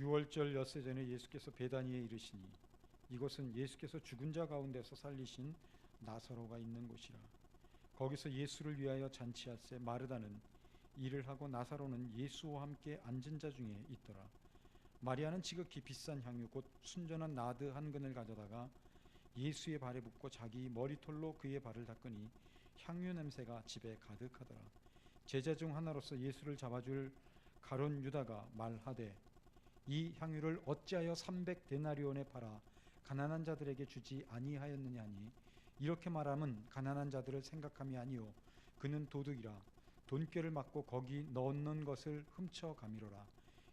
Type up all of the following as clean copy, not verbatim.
유월절 엿새 전에 예수께서 베다니에 이르시니 이곳은 예수께서 죽은 자 가운데서 살리신 나사로가 있는 곳이라. 거기서 예수를 위하여 잔치하세 마르다는 일을 하고 나사로는 예수와 함께 앉은 자 중에 있더라. 마리아는 지극히 비싼 향유 곧 순전한 나드 한 근을 가져다가 예수의 발에 붓고 자기 머리털로 그의 발을 닦으니 향유 냄새가 집에 가득하더라. 제자 중 하나로서 예수를 잡아줄 가룟 유다가 말하되 이 향유를 어찌하여 300데나리온에 팔아 가난한 자들에게 주지 아니하였느냐 하니 이렇게 말함은 가난한 자들을 생각함이 아니요 그는 도둑이라 돈꾀를 맞고 거기 넣는 것을 훔쳐 가미로라.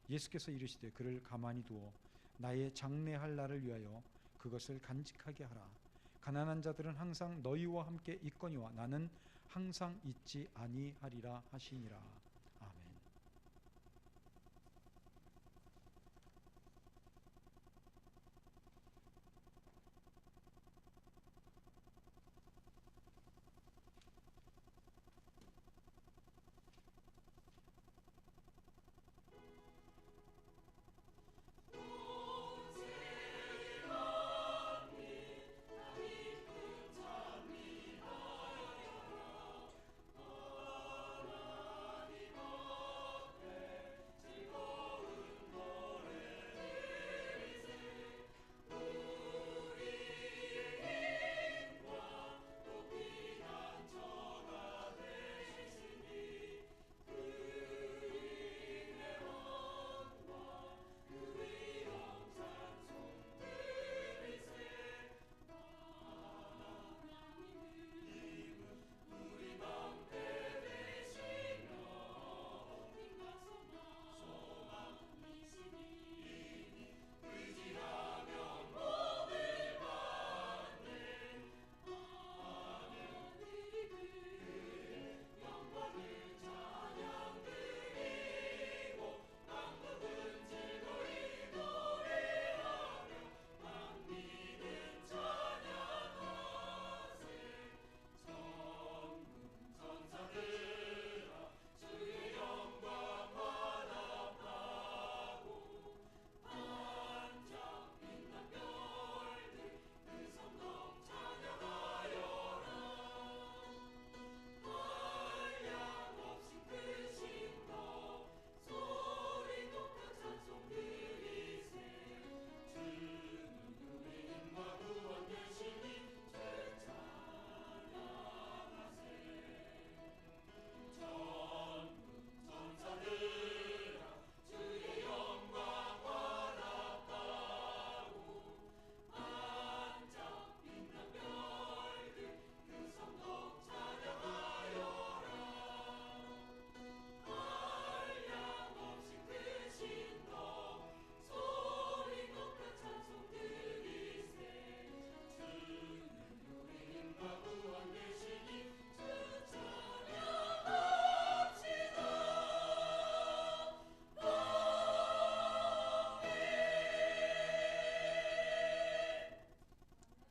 예수께서 이르시되 그를 가만히 두어 나의 장례할 날을 위하여 그것을 간직하게 하라. 가난한 자들은 항상 너희와 함께 있거니와 나는 항상 있지 아니하리라 하시니라.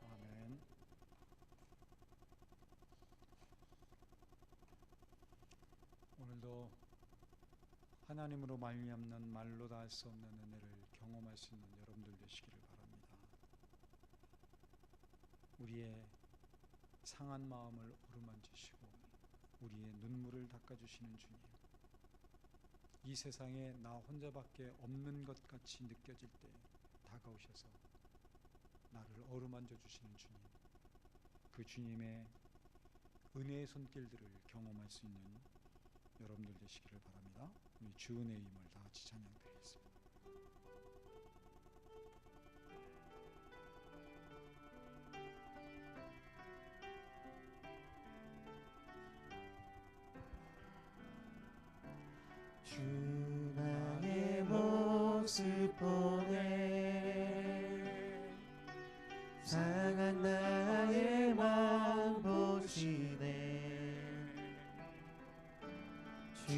아멘. 오늘도 하나님으로 말미암는 말로 다 할 수 없는 은혜를 경험할 수 있는 여러분들 되시기를 바랍니다. 우리의 상한 마음을 어루만지시고 우리의 눈물을 닦아주시는 주님, 이 세상에 나 혼자밖에 없는 것 같이 느껴질 때 다가오셔서 나를 어루만져 주시는 주님, 그 주님의 은혜의 손길들을 경험할 수 있는 여러분들 되시기를 바랍니다. 우리 주 은혜의 힘을 다 같이 찬양드리겠습니다. 주 나의 모습 보네 상한 나의 마음 보시네 주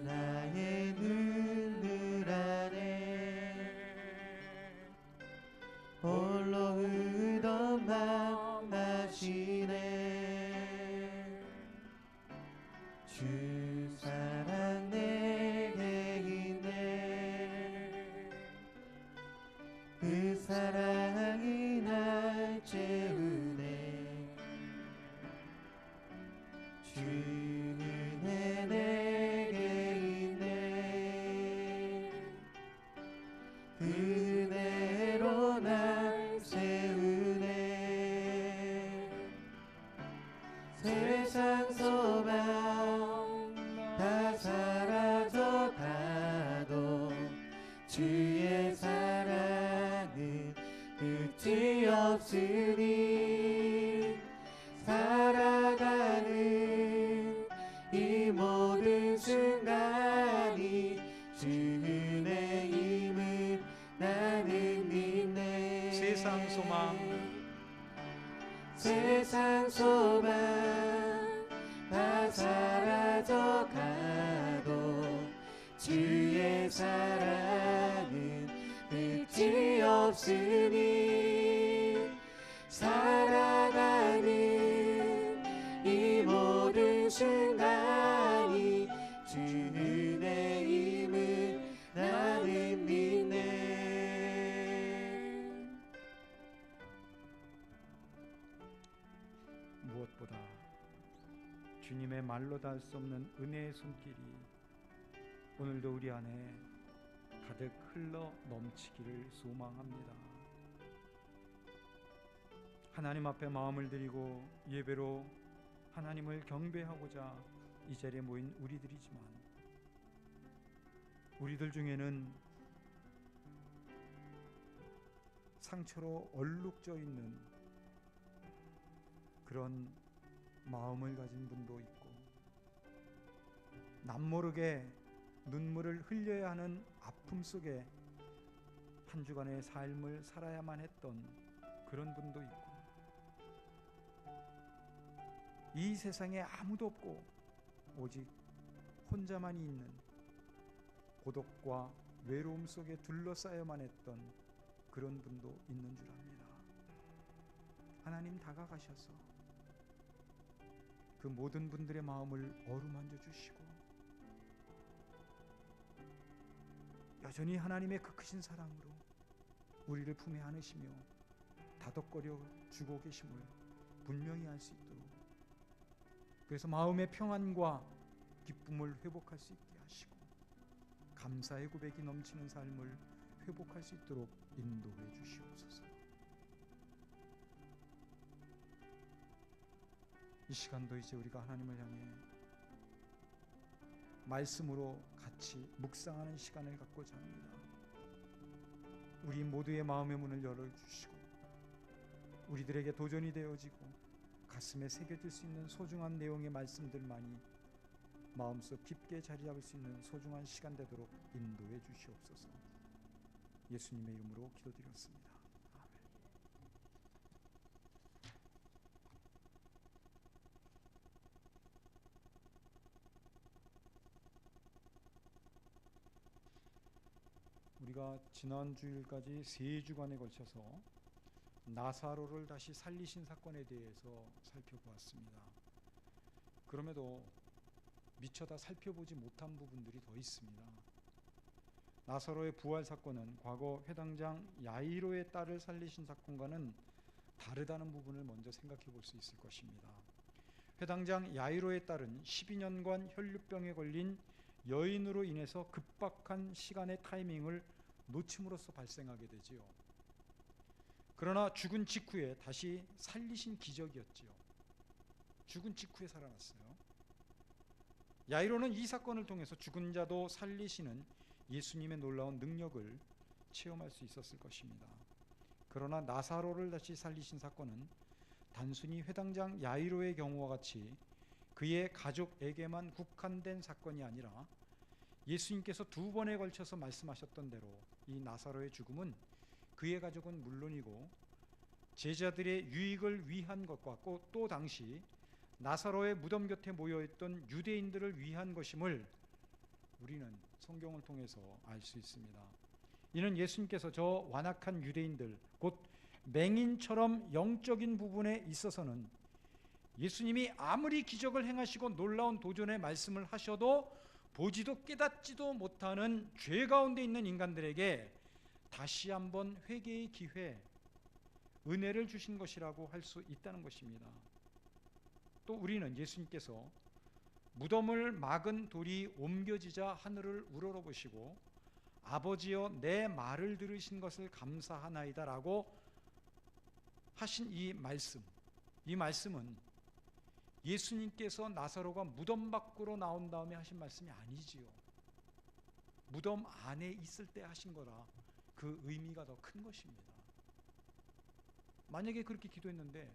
나의 눈물 안에 홀로 흐던 맘 아시네 주 사랑 내게 있네 없으니 살아가는 이 모든 순간이 주의 힘을 나는 믿네. 세상 소망 세상 소망 다 사라져 가도 주의 사랑은 끝이 없으니 살아가는 이 모든 순간이 주의 힘을 나는 믿네. 무엇보다 주님의 말로 닿을 수 없는 은혜의 손길이 오늘도 우리 안에 가득 흘러 넘치기를 소망합니다. 하나님 앞에 마음을 드리고 예배로 하나님을 경배하고자 이 자리에 모인 우리들이지만 우리들 중에는 상처로 얼룩져 있는 그런 마음을 가진 분도 있고 남모르게 눈물을 흘려야 하는 아픔 속에 한 주간의 삶을 살아야만 했던 그런 분도 있고 이 세상에 아무도 없고 오직 혼자만이 있는 고독과 외로움 속에 둘러싸여만 했던 그런 분도 있는 줄 압니다. 하나님 다가가셔서 그 모든 분들의 마음을 어루만져 주시고 여전히 하나님의 그 크신 사랑으로 우리를 품에 안으시며 다독거려 주고 계심을 분명히 알 수 있도록, 그래서 마음의 평안과 기쁨을 회복할 수 있게 하시고 감사의 고백이 넘치는 삶을 회복할 수 있도록 인도해 주시옵소서. 이 시간도 이제 우리가 하나님을 향해 말씀으로 같이 묵상하는 시간을 갖고자 합니다. 우리 모두의 마음의 문을 열어주시고 우리들에게 도전이 되어지고 가슴에 새겨질 수 있는 소중한 내용의 말씀들만이 마음속 깊게 자리 잡을 수 있는 소중한 시간 되도록 인도해 주시옵소서. 예수님의 이름으로 기도드렸습니다. 아멘. 우리가 지난 주일까지 3주간에 걸쳐서 나사로를 다시 살리신 사건에 대해서 살펴보았습니다. 그럼에도 미처 다 살펴보지 못한 부분들이 더 있습니다. 나사로의 부활 사건은 과거 회당장 야이로의 딸을 살리신 사건과는 다르다는 부분을 먼저 생각해 볼 수 있을 것입니다. 회당장 야이로의 딸은 12년간 혈류병에 걸린 여인으로 인해서 급박한 시간의 타이밍을 놓침으로써 발생하게 되지요. 그러나 죽은 직후에 다시 살리신 기적이었지요. 죽은 직후에 살아났어요. 야이로는 이 사건을 통해서 죽은 자도 살리시는 예수님의 놀라운 능력을 체험할 수 있었을 것입니다. 그러나 나사로를 다시 살리신 사건은 단순히 회당장 야이로의 경우와 같이 그의 가족에게만 국한된 사건이 아니라 예수님께서 2번에 걸쳐서 말씀하셨던 대로 이 나사로의 죽음은 그의 가족은 물론이고 제자들의 유익을 위한 것 같고 또 당시 나사로의 무덤 곁에 모여있던 유대인들을 위한 것임을 우리는 성경을 통해서 알 수 있습니다. 이는 예수님께서 저 완악한 유대인들 곧 맹인처럼 영적인 부분에 있어서는 예수님이 아무리 기적을 행하시고 놀라운 도전의 말씀을 하셔도 보지도 깨닫지도 못하는 죄 가운데 있는 인간들에게 다시 한번 회개의 기회, 은혜를 주신 것이라고 할 수 있다는 것입니다. 또 우리는 예수님께서 무덤을 막은 돌이 옮겨지자 하늘을 우러러보시고 아버지여 내 말을 들으신 것을 감사하나이다 라고 하신 이 말씀은 예수님께서 나사로가 무덤 밖으로 나온 다음에 하신 말씀이 아니지요. 무덤 안에 있을 때 하신 거라 그 의미가 더 큰 것입니다. 만약에 그렇게 기도했는데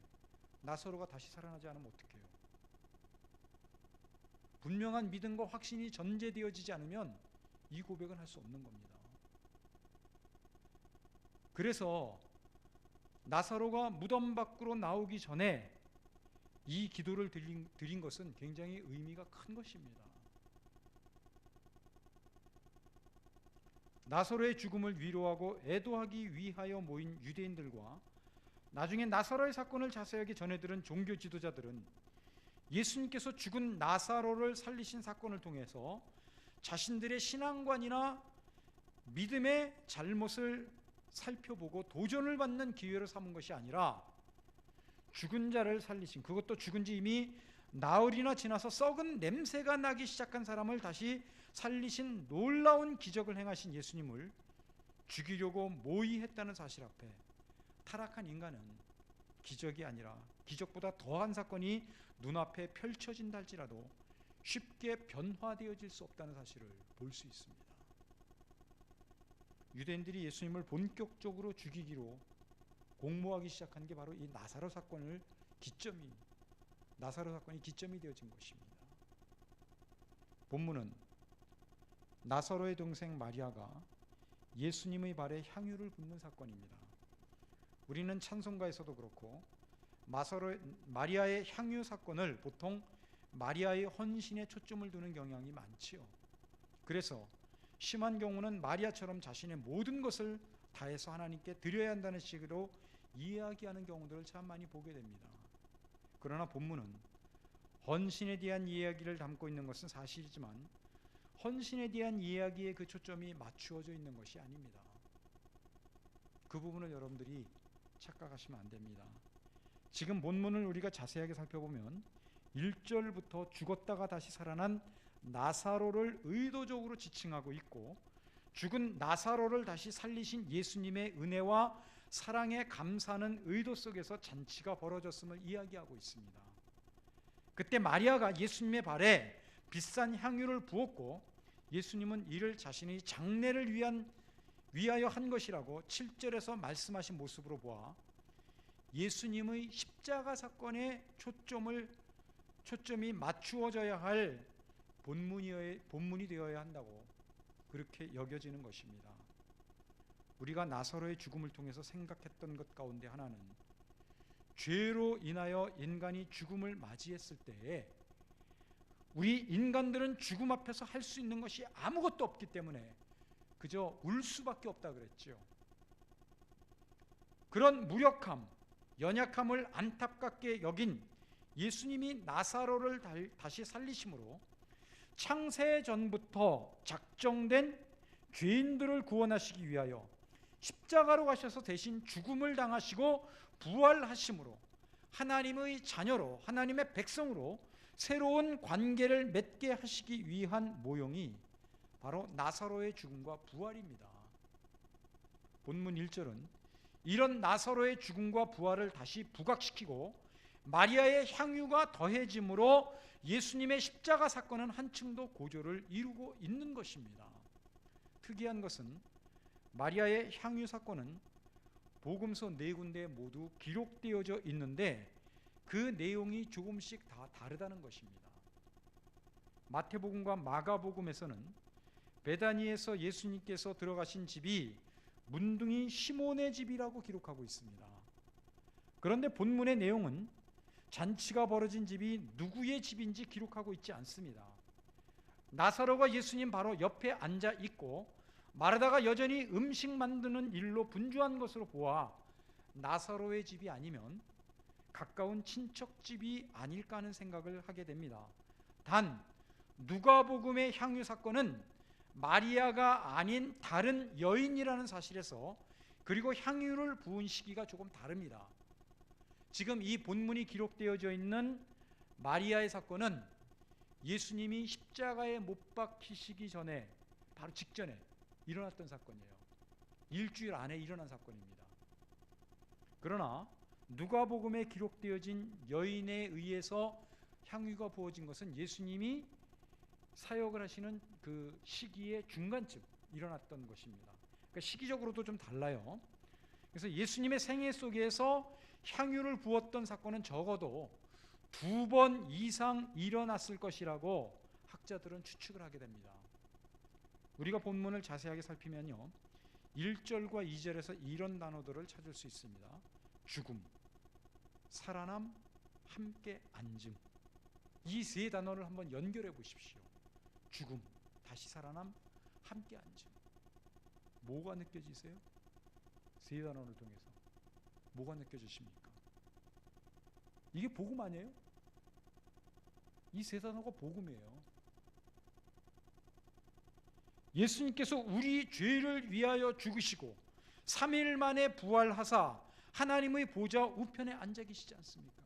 나사로가 다시 살아나지 않으면 어떡해요? 분명한 믿음과 확신이 전제되어지지 않으면 이 고백은 할 수 없는 겁니다. 그래서 나사로가 무덤 밖으로 나오기 전에 이 기도를 드린 것은 굉장히 의미가 큰 것입니다. 나사로의 죽음을 위로하고 애도하기 위하여 모인 유대인들과 나중에 나사로의 사건을 자세하게 전해들은 종교 지도자들은 예수님께서 죽은 나사로를 살리신 사건을 통해서 자신들의 신앙관이나 믿음의 잘못을 살펴보고 도전을 받는 기회로 삼은 것이 아니라 죽은 자를 살리신, 그것도 죽은 지 이미 나흘이나 지나서 썩은 냄새가 나기 시작한 사람을 다시 살리신 놀라운 기적을 행하신 예수님을 죽이려고 모의했다는 사실 앞에 타락한 인간은 기적이 아니라 기적보다 더한 사건이 눈앞에 펼쳐진다 할지라도 쉽게 변화되어질 수 없다는 사실을 볼 수 있습니다. 유대인들이 예수님을 본격적으로 죽이기로 공모하기 시작한 게 바로 이 나사로 사건이 기점이 되어진 것입니다. 본문은 나사로의 동생 마리아가 예수님의 발에 향유를 붓는 사건입니다. 우리는 찬송가에서도 그렇고 마리아의 향유 사건을 보통 마리아의 헌신에 초점을 두는 경향이 많지요. 그래서 심한 경우는 마리아처럼 자신의 모든 것을 다해서 하나님께 드려야 한다는 식으로 이야기하는 경우들을 참 많이 보게 됩니다. 그러나 본문은 헌신에 대한 이야기를 담고 있는 것은 사실이지만 헌신에 대한 이야기의 그 초점이 맞추어져 있는 것이 아닙니다. 그 부분을 여러분들이 착각하시면 안 됩니다. 지금 본문을 우리가 자세하게 살펴보면 1절부터 죽었다가 다시 살아난 나사로를 의도적으로 지칭하고 있고, 죽은 나사로를 다시 살리신 예수님의 은혜와 사랑에 감사하는 의도 속에서 잔치가 벌어졌음을 이야기하고 있습니다. 그때 마리아가 예수님의 발에 비싼 향유를 부었고 예수님은 이를 자신의 장례를 위하여 한 것이라고 7절에서 말씀하신 모습으로 보아 예수님의 십자가 사건에 초점이 맞추어져야 할 본문이 되어야 한다고 그렇게 여겨지는 것입니다. 우리가 나사로의 죽음을 통해서 생각했던 것 가운데 하나는 죄로 인하여 인간이 죽음을 맞이했을 때에 우리 인간들은 죽음 앞에서 할 수 있는 것이 아무것도 없기 때문에 그저 울 수밖에 없다 그랬죠. 그런 무력함, 연약함을 안타깝게 여긴 예수님이 나사로를 다시 살리심으로 창세 전부터 작정된 죄인들을 구원하시기 위하여 십자가로 가셔서 대신 죽음을 당하시고 부활하심으로 하나님의 자녀로, 하나님의 백성으로 새로운 관계를 맺게 하시기 위한 모형이 바로 나사로의 죽음과 부활입니다. 본문 1절은 이런 나사로의 죽음과 부활을 다시 부각시키고 마리아의 향유가 더해짐으로 예수님의 십자가 사건은 한층 더 고조를 이루고 있는 것입니다. 특이한 것은 마리아의 향유 사건은 복음서 4군데 모두 기록되어져 있는데 그 내용이 조금씩 다 다르다는 것입니다. 마태복음과 마가복음에서는 베다니에서 예수님께서 들어가신 집이 문둥이 시몬의 집이라고 기록하고 있습니다. 그런데 본문의 내용은 잔치가 벌어진 집이 누구의 집인지 기록하고 있지 않습니다. 나사로가 예수님 바로 옆에 앉아 있고 마르다가 여전히 음식 만드는 일로 분주한 것으로 보아 나사로의 집이 아니면 가까운 친척집이 아닐까 하는 생각을 하게 됩니다. 단 누가복음의 향유 사건은 마리아가 아닌 다른 여인이라는 사실에서 그리고 향유를 부은 시기가 조금 다릅니다. 지금 이 본문이 기록되어져 있는 마리아의 사건은 예수님이 십자가에 못 박히시기 전에 바로 직전에 일어났던 사건이에요. 일주일 안에 일어난 사건입니다. 그러나 누가복음에 기록되어진 여인에 의해서 향유가 부어진 것은 예수님이 사역을 하시는 그 시기의 중간쯤 일어났던 것입니다. 그러니까 시기적으로도 좀 달라요. 그래서 예수님의 생애 속에서 향유를 부었던 사건은 적어도 2번 이상 일어났을 것이라고 학자들은 추측을 하게 됩니다. 우리가 본문을 자세하게 살피면요, 1절과 2절에서 이런 단어들을 찾을 수 있습니다. 죽음, 살아남, 함께 앉음. 이 세 단어를 한번 연결해 보십시오. 죽음, 다시 살아남, 함께 앉음. 뭐가 느껴지세요? 세 단어를 통해서 뭐가 느껴지십니까? 이게 복음 아니에요? 이 세 단어가 복음이에요. 예수님께서 우리 죄를 위하여 죽으시고 3일 만에 부활하사 하나님의 보좌 우편에 앉아 계시지 않습니까?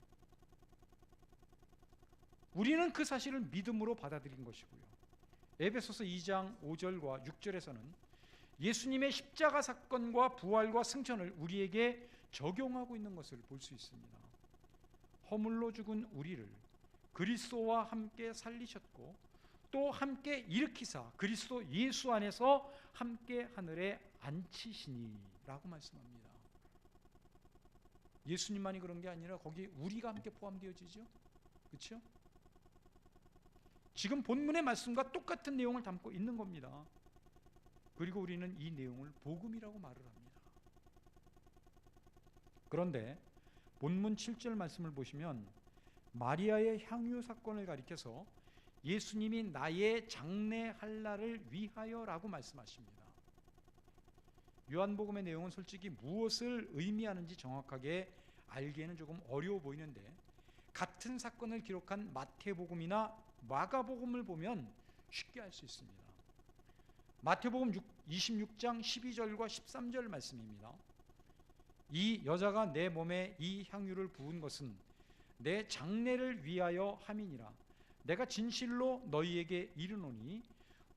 우리는 그 사실을 믿음으로 받아들인 것이고요. 에베소서 2장 5절과 6절에서는 예수님의 십자가 사건과 부활과 승천을 우리에게 적용하고 있는 것을 볼 수 있습니다. 허물로 죽은 우리를 그리스도와 함께 살리셨고 또 함께 일으키사 그리스도 예수 안에서 함께 하늘에 앉히시니 라고 말씀합니다. 예수님만이 그런 게 아니라 거기 우리가 함께 포함되어지죠. 그렇죠? 지금 본문의 말씀과 똑같은 내용을 담고 있는 겁니다. 그리고 우리는 이 내용을 복음이라고 말을 합니다. 그런데 본문 7절 말씀을 보시면 마리아의 향유 사건을 가리켜서 예수님이 나의 장례할 날을 위하여라고 말씀하십니다. 요한복음의 내용은 솔직히 무엇을 의미하는지 정확하게 알기에는 조금 어려워 보이는데 같은 사건을 기록한 마태복음이나 마가복음을 보면 쉽게 알 수 있습니다. 마태복음 26장 12절과 13절 말씀입니다. 이 여자가 내 몸에 이 향유를 부은 것은 내 장례를 위하여 함이니라. 내가 진실로 너희에게 이르노니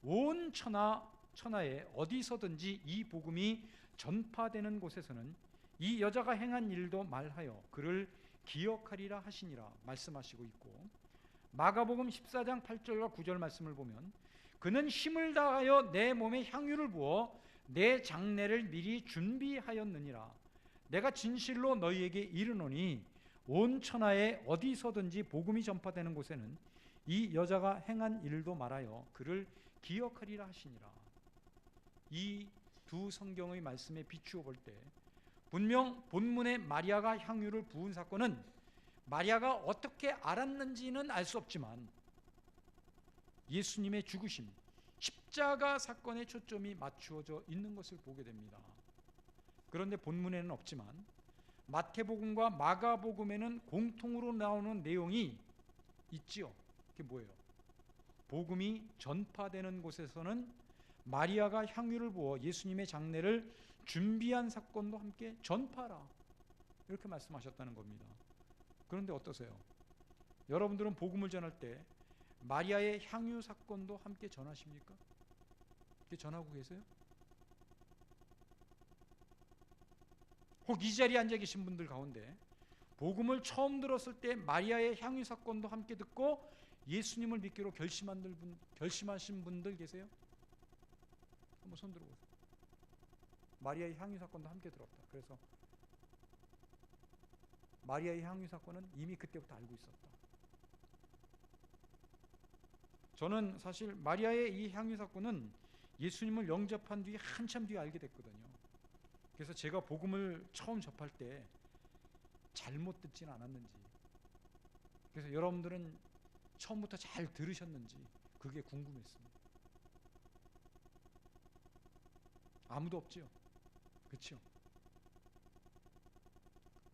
온 천하에 어디서든지 이 복음이 전파되는 곳에서는 이 여자가 행한 일도 말하여 그를 기억하리라 하시니라 말씀하시고 있고, 마가복음 14장 8절과 9절 말씀을 보면 그는 힘을 다하여 내 몸에 향유를 부어 내 장례를 미리 준비하였느니라. 내가 진실로 너희에게 이르노니 온 천하에 어디서든지 복음이 전파되는 곳에는 이 여자가 행한 일도 말하여 그를 기억하리라 하시니라. 이 두 성경의 말씀에 비추어 볼 때 분명 본문의 마리아가 향유를 부은 사건은 마리아가 어떻게 알았는지는 알 수 없지만 예수님의 죽으심, 십자가 사건에 초점이 맞추어져 있는 것을 보게 됩니다. 그런데 본문에는 없지만 마태복음과 마가복음에는 공통으로 나오는 내용이 있지요. 그게 뭐예요? 복음이 전파되는 곳에서는 마리아가 향유를 부어 예수님의 장례를 준비한 사건도 함께 전파라, 이렇게 말씀하셨다는 겁니다. 그런데 어떠세요? 여러분들은 복음을 전할 때 마리아의 향유 사건도 함께 전하십니까? 이렇게 전하고 계세요? 혹 이 자리에 앉아 계신 분들 가운데 복음을 처음 들었을 때 마리아의 향유 사건도 함께 듣고 예수님을 믿기로 결심하신 분들 계세요? 한번 손 들어보세요. 마리아의 향유 사건도 함께 들었다. 그래서 마리아의 향유 사건은 이미 그때부터 알고 있었다. 저는 사실 마리아의 이 향유 사건은 예수님을 영접한 뒤에 한참 뒤에 알게 됐거든요. 그래서 제가 복음을 처음 접할 때 잘못 듣지는 않았는지, 그래서 여러분들은 처음부터 잘 들으셨는지 그게 궁금했습니다. 아무도 없지요? 그렇죠?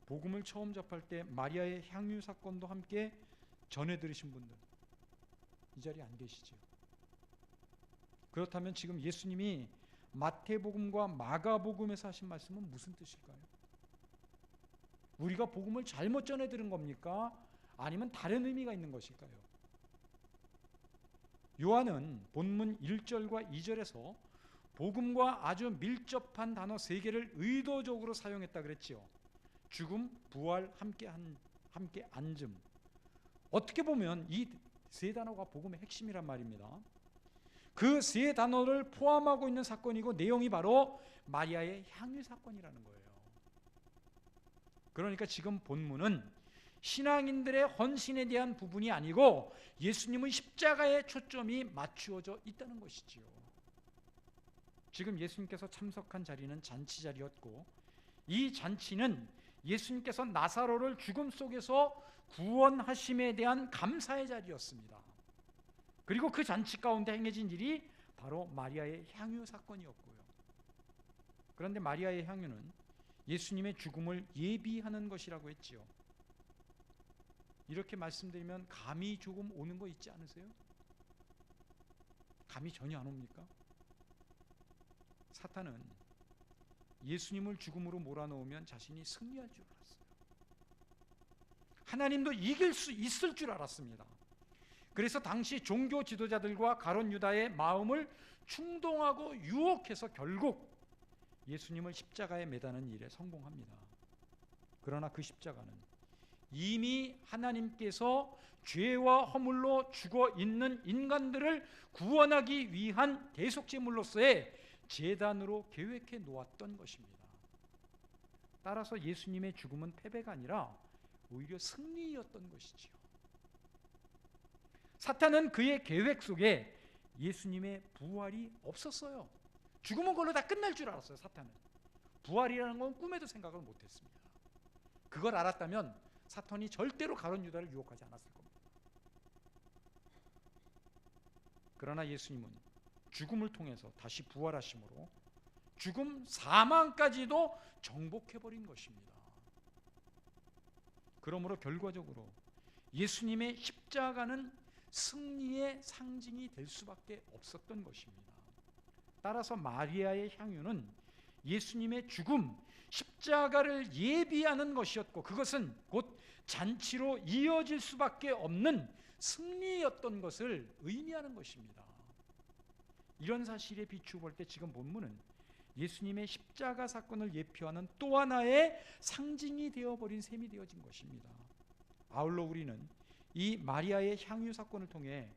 복음을 처음 접할 때 마리아의 향유 사건도 함께 전해 들으신 분들 이 자리에 안 계시죠? 그렇다면 지금 예수님이 마태복음과 마가복음에서 하신 말씀은 무슨 뜻일까요? 우리가 복음을 잘못 전해 들은 겁니까? 아니면 다른 의미가 있는 것일까요? 요한은 본문 1절과 2절에서 복음과 아주 밀접한 단어 3개를 의도적으로 사용했다 그랬지요. 죽음, 부활, 함께 앉음. 어떻게 보면 이 세 단어가 복음의 핵심이란 말입니다. 그 세 단어를 포함하고 있는 사건이고 내용이 바로 마리아의 향유 사건이라는 거예요. 그러니까 지금 본문은 신앙인들의 헌신에 대한 부분이 아니고 예수님의 십자가에 초점이 맞추어져 있다는 것이지요. 지금 예수님께서 참석한 자리는 잔치 자리였고, 이 잔치는 예수님께서 나사로를 죽음 속에서 구원하심에 대한 감사의 자리였습니다. 그리고 그 잔치 가운데 행해진 일이 바로 마리아의 향유 사건이었고요. 그런데 마리아의 향유는 예수님의 죽음을 예비하는 것이라고 했지요. 이렇게 말씀드리면 감이 조금 오는 거 있지 않으세요? 감이 전혀 안 옵니까? 사탄은 예수님을 죽음으로 몰아넣으면 자신이 승리할 줄 알았어요. 하나님도 이길 수 있을 줄 알았습니다. 그래서 당시 종교 지도자들과 가룟 유다의 마음을 충동하고 유혹해서 결국 예수님을 십자가에 매다는 일에 성공합니다. 그러나 그 십자가는 이미 하나님께서 죄와 허물로 죽어 있는 인간들을 구원하기 위한 대속제물로서의 제단으로 계획해 놓았던 것입니다. 따라서 예수님의 죽음은 패배가 아니라 오히려 승리였던 것이지요. 사탄은 그의 계획 속에 예수님의 부활이 없었어요. 죽음은 그걸로 다 끝날 줄 알았어요. 사탄은 부활이라는 건 꿈에도 생각을 못했습니다. 그걸 알았다면 사탄이 절대로 가룟 유다를 유혹하지 않았을 겁니다. 그러나 예수님은 죽음을 통해서 다시 부활하심으로 죽음 사망까지도 정복해버린 것입니다. 그러므로 결과적으로 예수님의 십자가는 승리의 상징이 될 수밖에 없었던 것입니다. 따라서 마리아의 향유는 예수님의 죽음, 십자가를 예비하는 것이었고, 그것은 곧 잔치로 이어질 수밖에 없는 승리였던 것을 의미하는 것입니다. 이런 사실에 비추어 볼 때 지금 본문은 예수님의 십자가 사건을 예표하는 또 하나의 상징이 되어버린 셈이 되어진 것입니다. 아울러 우리는 이 마리아의 향유 사건을 통해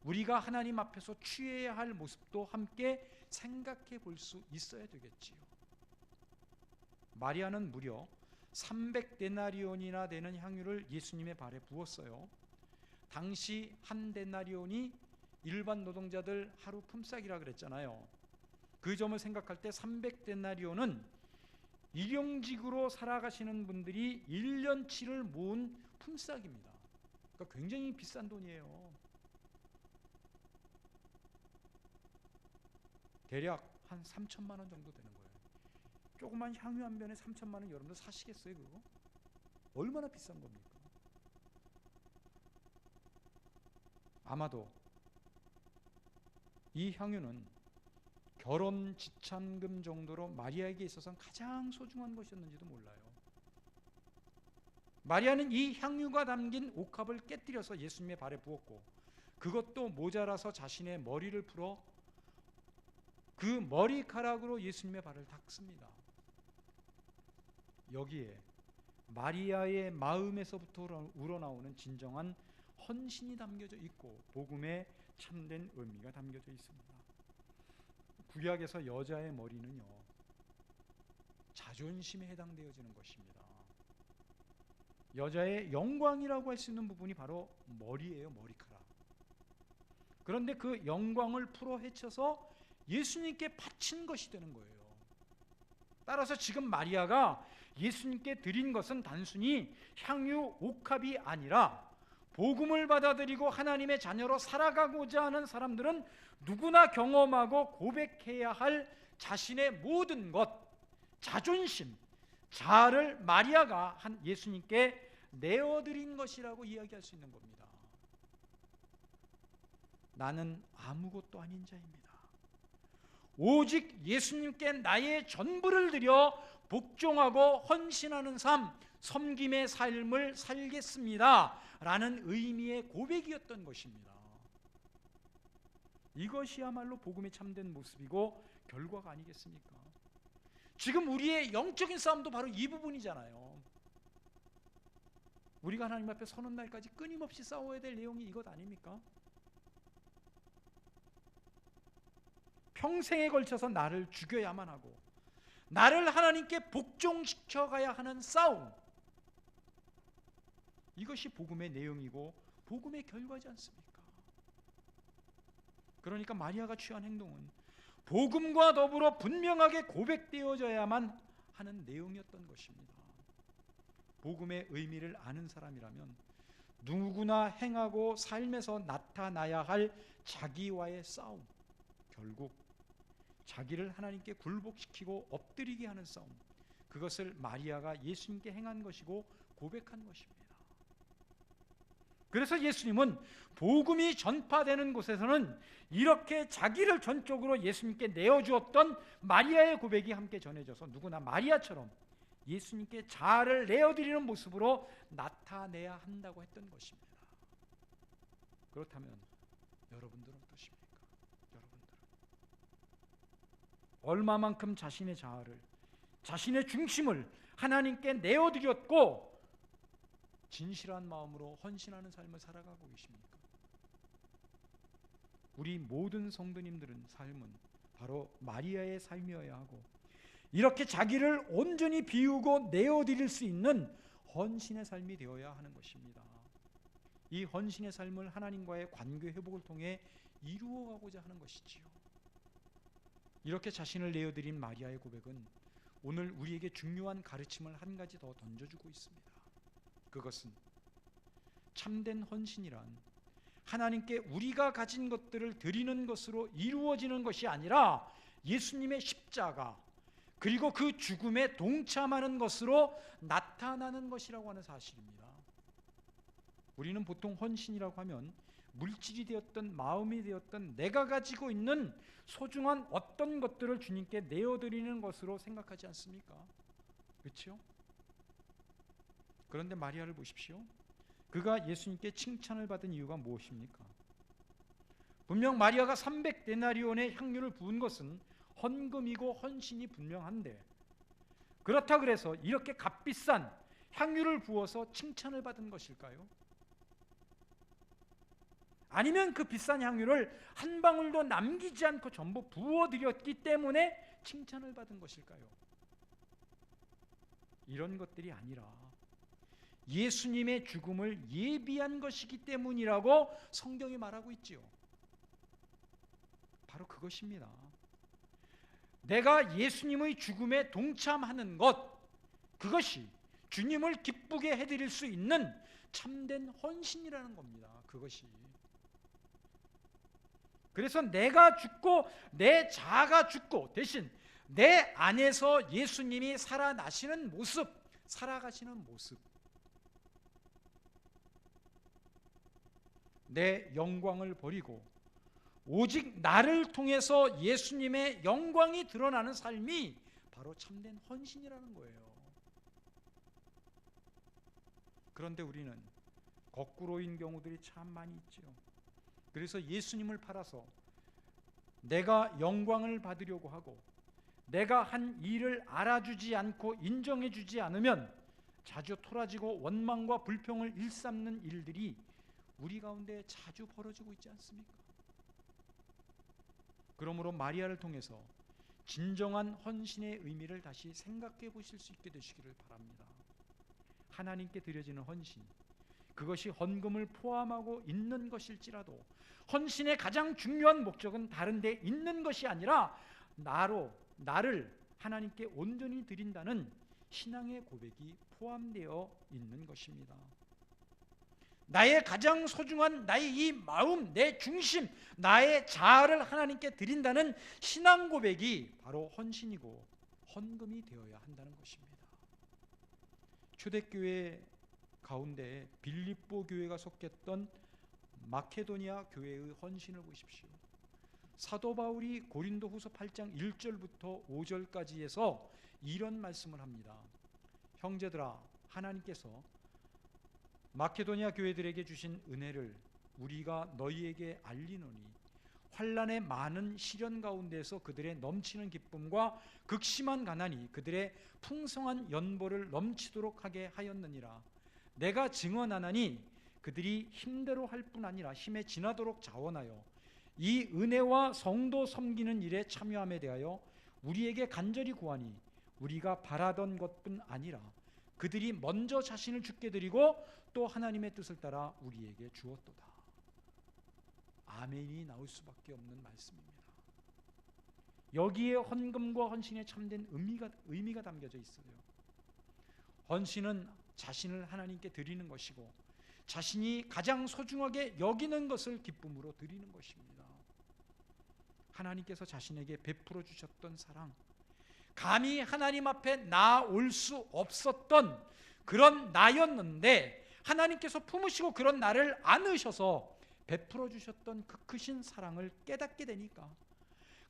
우리가 하나님 앞에서 취해야 할 모습도 함께 생각해 볼 수 있어야 되겠지요. 마리아는 무려 300데나리온이나 되는 향유를 예수님의 발에 부었어요. 당시 한 데나리온이 일반 노동자들 하루 품삯이라 그랬잖아요. 그 점을 생각할 때 300데나리온은 일용직으로 살아가시는 분들이 1년치를 모은 품삯입니다. 그러니까 굉장히 비싼 돈이에요. 대략 한 3천만 원 정도 되는 거예요. 조그만 향유 한 변에 3천만 원, 여러분들 사시겠어요 그거? 얼마나 비싼 겁니까? 아마도 이 향유는 결혼 지참금 정도로 마리아에게 있어서는 가장 소중한 것이었는지도 몰라요. 마리아는 이 향유가 담긴 옥합을 깨뜨려서 예수님의 발에 부었고, 그것도 모자라서 자신의 머리를 풀어 그 머리카락으로 예수님의 발을 닦습니다. 여기에 마리아의 마음에서부터 우러나오는 진정한 헌신이 담겨져 있고 복음의 참된 의미가 담겨져 있습니다. 구약에서 여자의 머리는요, 자존심에 해당되어지는 것입니다. 여자의 영광이라고 할 수 있는 부분이 바로 머리예요, 머리카락. 그런데 그 영광을 풀어 헤쳐서 예수님께 바친 것이 되는 거예요. 따라서 지금 마리아가 예수님께 드린 것은 단순히 향유 옥합이 아니라, 복음을 받아들이고 하나님의 자녀로 살아가고자 하는 사람들은 누구나 경험하고 고백해야 할 자신의 모든 것, 자존심, 자아를 마리아가 예수님께 내어드린 것이라고 이야기할 수 있는 겁니다. 나는 아무것도 아닌 자입니다. 오직 예수님께 나의 전부를 드려 복종하고 헌신하는 삶, 섬김의 삶을 살겠습니다 라는 의미의 고백이었던 것입니다. 이것이야말로 복음의 참된 모습이고 결과가 아니겠습니까? 지금 우리의 영적인 싸움도 바로 이 부분이잖아요. 우리가 하나님 앞에 서는 날까지 끊임없이 싸워야 될 내용이 이것 아닙니까? 평생에 걸쳐서 나를 죽여야만 하고 나를 하나님께 복종시켜 가야 하는 싸움, 이것이 복음의 내용이고 복음의 결과지 않습니까? 그러니까 마리아가 취한 행동은 복음과 더불어 분명하게 고백되어져야만 하는 내용이었던 것입니다. 복음의 의미를 아는 사람이라면 누구나 행하고 삶에서 나타나야 할 자기와의 싸움, 결국 자기를 하나님께 굴복시키고 엎드리게 하는 싸움, 그것을 마리아가 예수님께 행한 것이고 고백한 것입니다. 그래서 예수님은 복음이 전파되는 곳에서는 이렇게 자기를 전적으로 예수님께 내어주었던 마리아의 고백이 함께 전해져서 누구나 마리아처럼 예수님께 자아를 내어드리는 모습으로 나타내야 한다고 했던 것입니다. 그렇다면 여러분들은 어떠십니까? 여러분들은 얼마만큼 자신의 자아를, 자신의 중심을 하나님께 내어드렸고 진실한 마음으로 헌신하는 삶을 살아가고 계십니까? 우리 모든 성도님들은 삶은 바로 마리아의 삶이어야 하고 이렇게 자기를 온전히 비우고 내어드릴 수 있는 헌신의 삶이 되어야 하는 것입니다. 이 헌신의 삶을 하나님과의 관계 회복을 통해 이루어가고자 하는 것이지요. 이렇게 자신을 내어드린 마리아의 고백은 오늘 우리에게 중요한 가르침을 한 가지 더 던져주고 있습니다. 그것은 참된 헌신이란 하나님께 우리가 가진 것들을 드리는 것으로 이루어지는 것이 아니라 예수님의 십자가 그리고 그 죽음에 동참하는 것으로 나타나는 것이라고 하는 사실입니다. 우리는 보통 헌신이라고 하면 물질이 되었든 마음이 되었든 내가 가지고 있는 소중한 어떤 것들을 주님께 내어드리는 것으로 생각하지 않습니까? 그렇죠? 그런데 마리아를 보십시오. 그가 예수님께 칭찬을 받은 이유가 무엇입니까? 분명 마리아가 300데나리온의 향유를 부은 것은 헌금이고 헌신이 분명한데 그렇다 그래서 이렇게 값비싼 향유를 부어서 칭찬을 받은 것일까요? 아니면 그 비싼 향유를 한 방울도 남기지 않고 전부 부어드렸기 때문에 칭찬을 받은 것일까요? 이런 것들이 아니라 예수님의 죽음을 예비한 것이기 때문이라고 성경이 말하고 있지요. 바로 그것입니다. 내가 예수님의 죽음에 동참하는 것, 그것이 주님을 기쁘게 해드릴 수 있는 참된 헌신이라는 겁니다. 그것이. 그래서 내가 죽고 내 자아가 죽고 대신 내 안에서 예수님이 살아나시는 모습, 살아가시는 모습, 내 영광을 버리고 오직 나를 통해서 예수님의 영광이 드러나는 삶이 바로 참된 헌신이라는 거예요. 그런데 우리는 거꾸로인 경우들이 참 많이 있죠. 그래서 예수님을 팔아서 내가 영광을 받으려고 하고 내가 한 일을 알아주지 않고 인정해주지 않으면 자주 토라지고 원망과 불평을 일삼는 일들이 우리 가운데 자주 벌어지고 있지 않습니까? 그러므로 마리아를 통해서 진정한 헌신의 의미를 다시 생각해 보실 수 있게 되시기를 바랍니다. 하나님께 드려지는 헌신, 그것이 헌금을 포함하고 있는 것일지라도 헌신의 가장 중요한 목적은 다른 데 있는 것이 아니라 나를 하나님께 온전히 드린다는 신앙의 고백이 포함되어 있는 것입니다. 나의 가장 소중한 나의 이 마음, 내 중심, 나의 자아를 하나님께 드린다는 신앙 고백이 바로 헌신이고 헌금이 되어야 한다는 것입니다. 초대교회 가운데 빌립보 교회가 속했던 마케도니아 교회의 헌신을 보십시오. 사도 바울이 고린도후서 8장 1절부터 5절까지 해서 이런 말씀을 합니다. 형제들아, 하나님께서 마케도니아 교회들에게 주신 은혜를 우리가 너희에게 알리노니 환난의 많은 시련 가운데서 그들의 넘치는 기쁨과 극심한 가난이 그들의 풍성한 연보를 넘치도록 하게 하였느니라. 내가 증언하나니 그들이 힘대로 할 뿐 아니라 힘에 지나도록 자원하여 이 은혜와 성도 섬기는 일에 참여함에 대하여 우리에게 간절히 구하니 우리가 바라던 것뿐 아니라 그들이 먼저 자신을 주께 드리고 또 하나님의 뜻을 따라 우리에게 주었도다. 아멘이 나올 수밖에 없는 말씀입니다. 여기에 헌금과 헌신의 참된 의미가 담겨져 있어요. 헌신은 자신을 하나님께 드리는 것이고 자신이 가장 소중하게 여기는 것을 기쁨으로 드리는 것입니다. 하나님께서 자신에게 베풀어 주셨던 사랑, 감히 하나님 앞에 나올 수 없었던 그런 나였는데 하나님께서 품으시고 그런 나를 안으셔서 베풀어 주셨던 그 크신 사랑을 깨닫게 되니까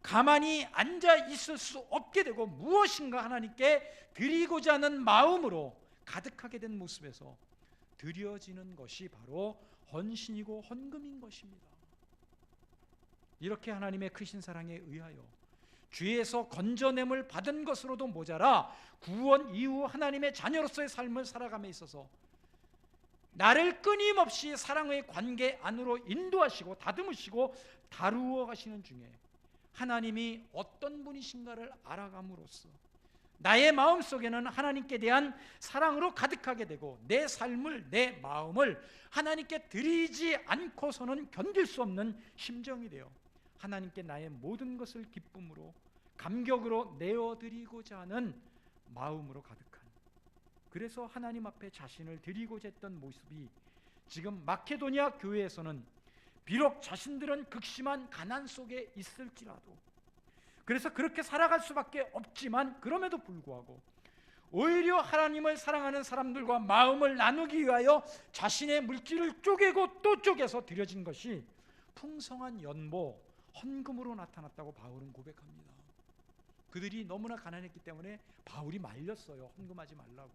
가만히 앉아 있을 수 없게 되고 무엇인가 하나님께 드리고자 하는 마음으로 가득하게 된 모습에서 드려지는 것이 바로 헌신이고 헌금인 것입니다. 이렇게 하나님의 크신 사랑에 의하여 죄에서 건져냄을 받은 것으로도 모자라 구원 이후 하나님의 자녀로서의 삶을 살아감에 있어서 나를 끊임없이 사랑의 관계 안으로 인도하시고 다듬으시고 다루어 가시는 중에 하나님이 어떤 분이신가를 알아감으로써 나의 마음속에는 하나님께 대한 사랑으로 가득하게 되고 내 삶을, 내 마음을 하나님께 드리지 않고서는 견딜 수 없는 심정이 되어 하나님께 나의 모든 것을 기쁨으로 감격으로 내어드리고자 하는 마음으로 가득한, 그래서 하나님 앞에 자신을 드리고자 했던 모습이 지금 마케도니아 교회에서는 비록 자신들은 극심한 가난 속에 있을지라도, 그래서 그렇게 살아갈 수밖에 없지만 그럼에도 불구하고 오히려 하나님을 사랑하는 사람들과 마음을 나누기 위하여 자신의 물질을 쪼개고 또 쪼개서 드려진 것이 풍성한 연보, 헌금으로 나타났다고 바울은 고백합니다. 그들이 너무나 가난했기 때문에 바울이 말렸어요. 헌금하지 말라고.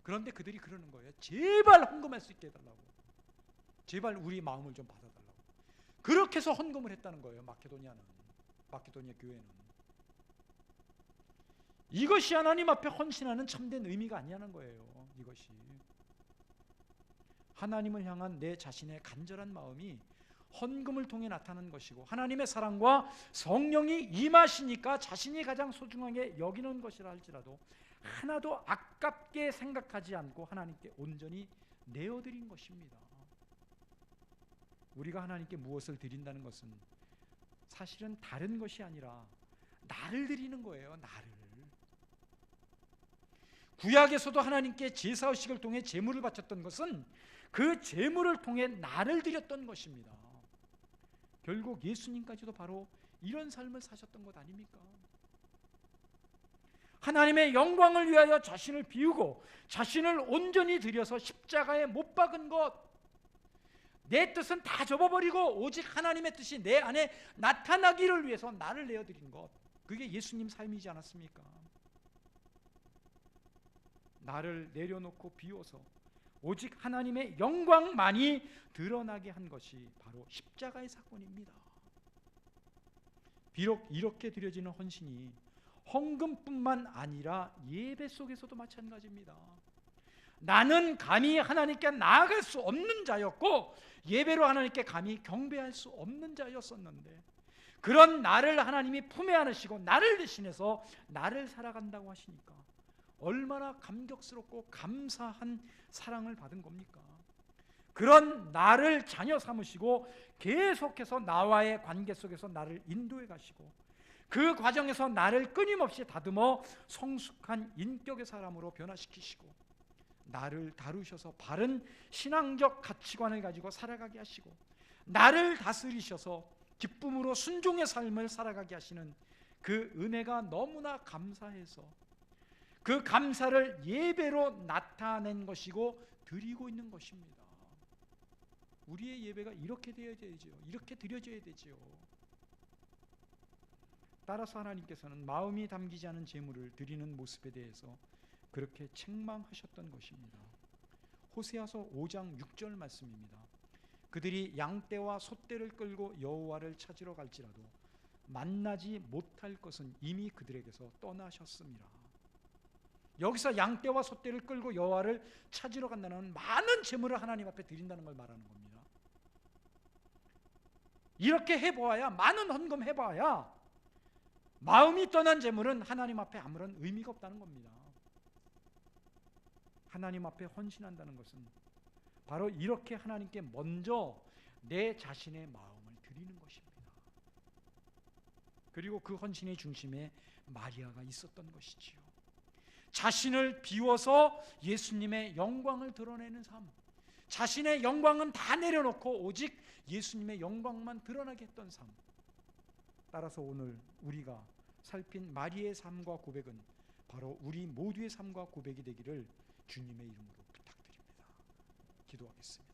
그런데 그들이 그러는 거예요. 제발 헌금할 수 있게 해달라고. 제발 우리 마음을 좀 받아달라고. 그렇게 해서 헌금을 했다는 거예요. 마케도니아 교회는. 이것이 하나님 앞에 헌신하는 참된 의미가 아니라는 거예요. 이것이 하나님을 향한 내 자신의 간절한 마음이 헌금을 통해 나타나는 것이고 하나님의 사랑과 성령이 임하시니까 자신이 가장 소중하게 여기는 것이라 할지라도 하나도 아깝게 생각하지 않고 하나님께 온전히 내어드린 것입니다. 우리가 하나님께 무엇을 드린다는 것은 사실은 다른 것이 아니라 나를 드리는 거예요. 나를. 구약에서도 하나님께 제사의식을 통해 제물을 바쳤던 것은 그 제물을 통해 나를 드렸던 것입니다. 결국 예수님까지도 바로 이런 삶을 사셨던 것 아닙니까? 하나님의 영광을 위하여 자신을 비우고 자신을 온전히 드려서 십자가에 못 박은 것, 내 뜻은 다 접어버리고 오직 하나님의 뜻이 내 안에 나타나기를 위해서 나를 내어드린 것, 그게 예수님 삶이지 않았습니까? 나를 내려놓고 비워서 오직 하나님의 영광만이 드러나게 한 것이 바로 십자가의 사건입니다. 비록 이렇게 드려지는 헌신이 헌금뿐만 아니라 예배 속에서도 마찬가지입니다. 나는 감히 하나님께 나아갈 수 없는 자였고 예배로 하나님께 감히 경배할 수 없는 자였었는데 그런 나를 하나님이 품에 안으시고 나를 대신해서 나를 살아간다고 하시니까 얼마나 감격스럽고 감사한 사랑을 받은 겁니까? 그런 나를 자녀 삼으시고 계속해서 나와의 관계 속에서 나를 인도해 가시고 그 과정에서 나를 끊임없이 다듬어 성숙한 인격의 사람으로 변화시키시고 나를 다루셔서 바른 신앙적 가치관을 가지고 살아가게 하시고 나를 다스리셔서 기쁨으로 순종의 삶을 살아가게 하시는 그 은혜가 너무나 감사해서 그 감사를 예배로 나타낸 것이고 드리고 있는 것입니다. 우리의 예배가 이렇게 되어야죠. 이렇게 드려져야 되지요. 따라서 하나님께서는 마음이 담기지 않은 제물을 드리는 모습에 대해서 그렇게 책망하셨던 것입니다. 호세아서 5장 6절 말씀입니다. 그들이 양떼와 소떼를 끌고 여호와를 찾으러 갈지라도 만나지 못할 것은 이미 그들에게서 떠나셨음이라. 여기서 양떼와 소떼를 끌고 여호와를 찾으러 간다는 많은 제물을 하나님 앞에 드린다는 걸 말하는 겁니다. 이렇게 해보아야, 많은 헌금 해봐야 마음이 떠난 제물은 하나님 앞에 아무런 의미가 없다는 겁니다. 하나님 앞에 헌신한다는 것은 바로 이렇게 하나님께 먼저 내 자신의 마음을 드리는 것입니다. 그리고 그 헌신의 중심에 마리아가 있었던 것이지요. 자신을 비워서 예수님의 영광을 드러내는 삶, 자신의 영광은 다 내려놓고 오직 예수님의 영광만 드러나게 했던 삶. 따라서 오늘 우리가 살핀 마리아의 삶과 고백은 바로 우리 모두의 삶과 고백이 되기를 주님의 이름으로 부탁드립니다. 기도하겠습니다.